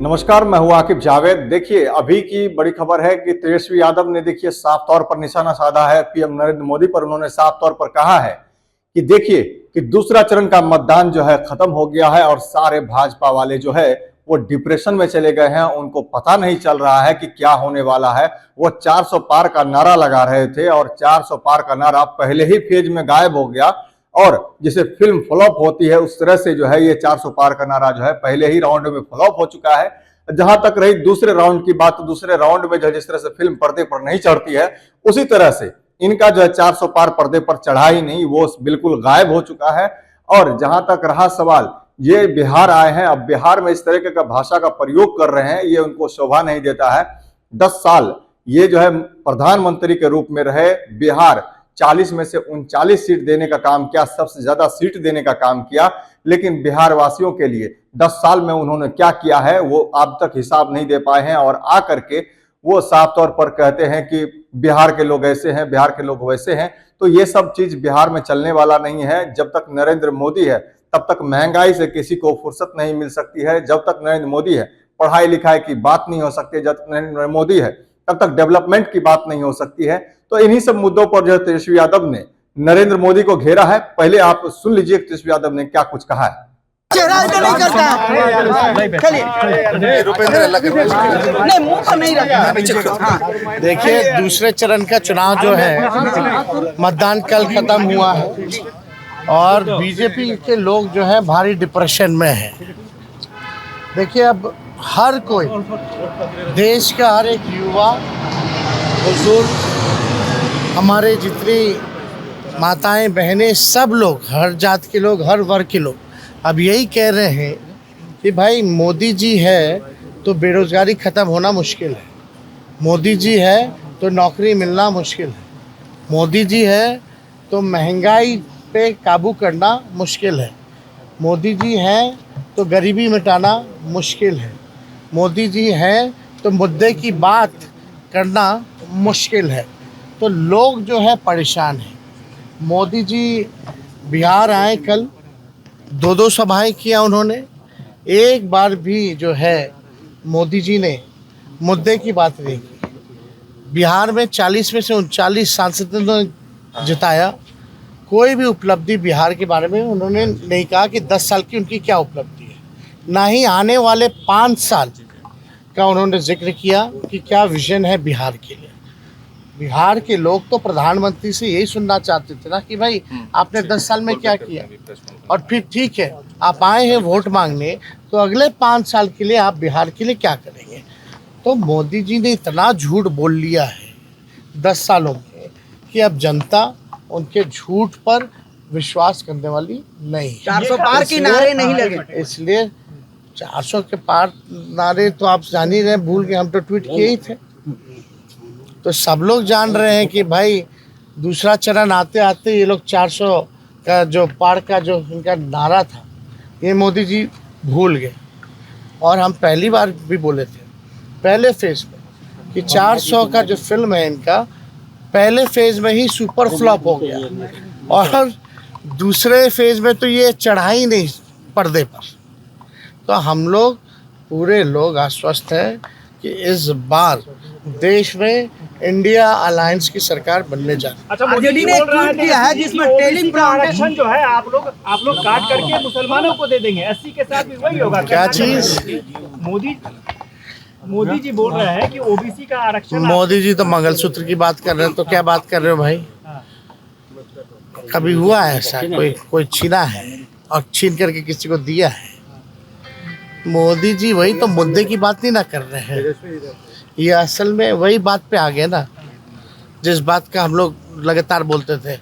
नमस्कार, मैं हूं आकिब जावेद। देखिए, अभी की बड़ी खबर है कि तेजस्वी यादव ने देखिए साफ तौर पर निशाना साधा है पीएम नरेंद्र मोदी पर। उन्होंने साफ तौर पर कहा है कि देखिए कि दूसरा चरण का मतदान जो है खत्म हो गया है और सारे भाजपा वाले जो है वो डिप्रेशन में चले गए हैं। उनको पता नहीं चल रहा है कि क्या होने वाला है। वो 400 पार का नारा लगा रहे थे और 400 पार का नारा पहले ही फेज में गायब हो गया और जिसे फिल्म फ्लॉप होती है उस तरह से जो है ये 400 पार का नारा जो है पहले ही राउंड में फ्लॉप हो चुका है। जहां तक रही दूसरे राउंड की बात, तो दूसरे राउंड में जो जिस तरह से फिल्म पर्दे पर नहीं चढ़ती है उसी तरह से इनका जो है 400 पार पर्दे पर चढ़ा ही नहीं, वो बिल्कुल गायब हो चुका है। और जहां तक रहा सवाल, ये बिहार आए हैं, अब बिहार में इस तरीके का भाषा का प्रयोग कर रहे हैं, ये उनको शोभा नहीं देता है। 10 साल ये जो है प्रधानमंत्री के रूप में रहे, बिहार 40 में से 39 सीट देने का काम किया, सबसे ज्यादा सीट देने का काम किया, लेकिन बिहार वासियों के लिए 10 साल में उन्होंने क्या किया है वो अब तक हिसाब नहीं दे पाए हैं। और आकर के वो साफ तौर पर कहते हैं कि बिहार के लोग ऐसे हैं, बिहार के लोग वैसे हैं। तो ये सब चीज बिहार में चलने वाला नहीं है। जब तक नरेंद्र मोदी है तब तक महंगाई से किसी को फुर्सत नहीं मिल सकती है। जब तक नरेंद्र मोदी है पढ़ाई लिखाई की बात नहीं हो सकती। जब तक नरेंद्र मोदी है तब तक डेवलपमेंट की बात नहीं हो सकती है। तो इन्हीं सब मुद्दों पर जो तेजस्वी यादव ने नरेंद्र मोदी को घेरा है। पहले आप सुन लीजिए तेजस्वी यादव ने क्या कुछ कहा है। चेहरा तो नहीं करता है, चलिए नहीं मुंह पर नहीं रखा। देखिए, दूसरे चरण का चुनाव जो है मतदान कल खत्म हुआ है और बीजेपी के लोग जो है भारी डिप्रेशन में है। देखिए, अब हर कोई देश का हर एक युवा, बुजुर्ग, हमारे जितनी माताएं बहनें, सब लोग, हर जात के लोग, हर वर्ग के लोग अब यही कह रहे हैं कि भाई मोदी जी है तो बेरोजगारी ख़त्म होना मुश्किल है, मोदी जी है तो नौकरी मिलना मुश्किल है, मोदी जी है तो महंगाई पे काबू करना मुश्किल है, मोदी जी हैं तो गरीबी मिटाना मुश्किल है, मोदी जी हैं तो मुद्दे की बात करना मुश्किल है। तो लोग जो है परेशान हैं। मोदी जी बिहार आए, कल 2 सभाएं किया उन्होंने। एक बार भी जो है मोदी जी ने मुद्दे की बात नहीं की। बिहार में 40 में से 39 सांसदों ने जिताया। कोई भी उपलब्धि बिहार के बारे में उन्होंने नहीं कहा कि 10 साल की उनकी क्या उपलब्धि है, ना ही आने वाले 5 साल का उन्होंने जिक्र किया कि क्या विजन है बिहार के लिए। बिहार के लोग तो प्रधानमंत्री से यही सुनना चाहते थे ना कि भाई आपने 10 साल में क्या किया। और फिर ठीक है, आप आए हैं वोट मांगने, तो अगले 5 साल के लिए आप बिहार के लिए क्या करेंगे। तो मोदी जी ने इतना झूठ बोल लिया है 10 सालों में कि अब जनता उनके झूठ पर विश्वास करने वाली नहीं। 400 पार के नारे नहीं लगे, इसलिए 400 के पार नारे तो आप जान ही रहे, भूल के हम तो ट्वीट किए ही थे। तो सब लोग जान रहे हैं कि भाई दूसरा चरण आते आते ये लोग 400 का जो पार का जो इनका नारा था ये मोदी जी भूल गए। और हम पहली बार भी बोले थे पहले फेज में कि 400 का जो फिल्म है इनका पहले फेज में ही सुपर फ्लॉप हो गया और दूसरे फेज में तो ये चढ़ा ही नहीं पर्दे पर। तो हम लोग पूरे लोग आश्वस्त हैं कि इस बार देश में इंडिया अलायंस की सरकार बनने जा रही है। अच्छा, मोदी ने ट्वीट किया है जिसमें टेलीग्राम आरक्षण जो है आप लोग काट करके मुसलमानों को दे देंगे, एससी के साथ भी वही होगा। क्या चीज? मोदी जी बोल रहे हैं कि ओबीसी का आरक्षण। मोदी जी तो मंगलसूत्र की बात कर रहे हैं, तो क्या बात कर रहे हो भाई? कभी हुआ है ऐसा? कोई छीना है और छीन करके किसी को दिया है? मोदी जी वही तो मुद्दे की बात नहीं ना कर रहे हैं। ये असल में वही बात पे आ गए ना जिस बात का हम लोग लगातार बोलते थे।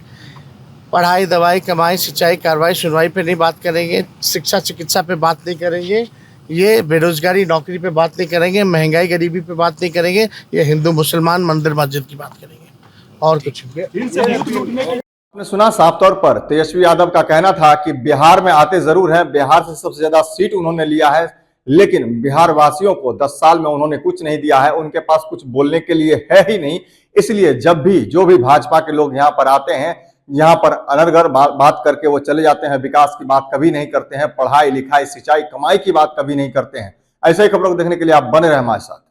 पढ़ाई, दवाई, कमाई, सिंचाई, कार्रवाई, सुनवाई पे नहीं बात करेंगे, शिक्षा चिकित्सा पे बात नहीं करेंगे, ये बेरोजगारी नौकरी पे बात नहीं करेंगे, महंगाई गरीबी पे बात नहीं करेंगे, ये हिंदू मुसलमान मंदिर मस्जिद की बात करेंगे और कुछ भी। आपने सुना साफ तौर पर तेजस्वी यादव का कहना था कि बिहार में आते जरूर हैं, बिहार से सबसे ज्यादा सीट उन्होंने लिया है, लेकिन बिहार वासियों को 10 साल में उन्होंने कुछ नहीं दिया है, उनके पास कुछ बोलने के लिए है ही नहीं। इसलिए जब भी जो भी भाजपा के लोग यहाँ पर आते हैं यहाँ पर अनर्गल बात करके वो चले जाते हैं, विकास की बात कभी नहीं करते हैं, पढ़ाई लिखाई सिंचाई कमाई की बात कभी नहीं करते हैं। ऐसे ही खबरों को देखने के लिए आप बने रहें हमारे साथ।